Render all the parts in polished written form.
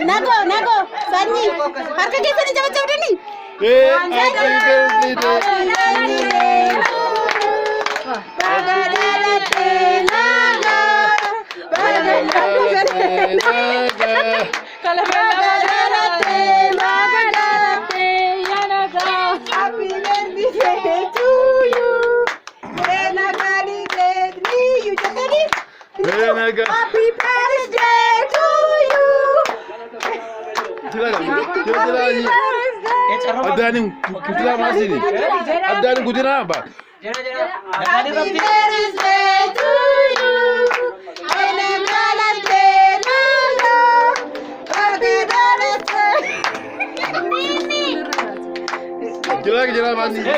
Nago, Sani, harka keessan ija jabdani. Happy birthday to you. Adani kutila masini. Adani kutila apa? Happy birthday to you. Jela masini.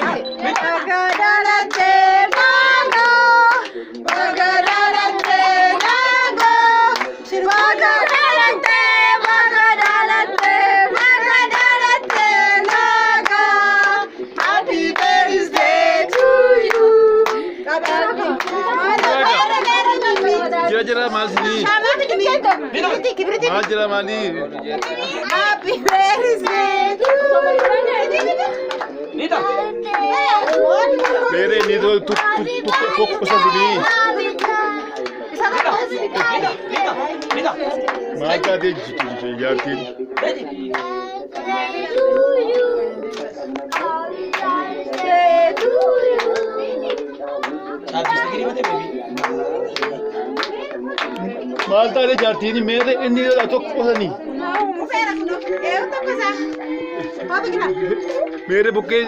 Jela masini. Jela mali. Happy birthday to Nita. Mere nido tu pesan sini. Nita. Maka de yakin. Malta de jartini mere inni da to kosani. Mere bukke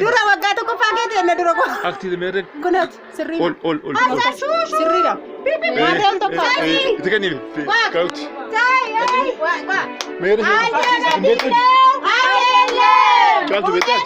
Dura waggaatu ko paakete enne dura ko. Akti mere. Kunat sirri. Ol. Sirri da. Maadam tokko. Itikani. Kaut. Wa. Mere. Kantu betat.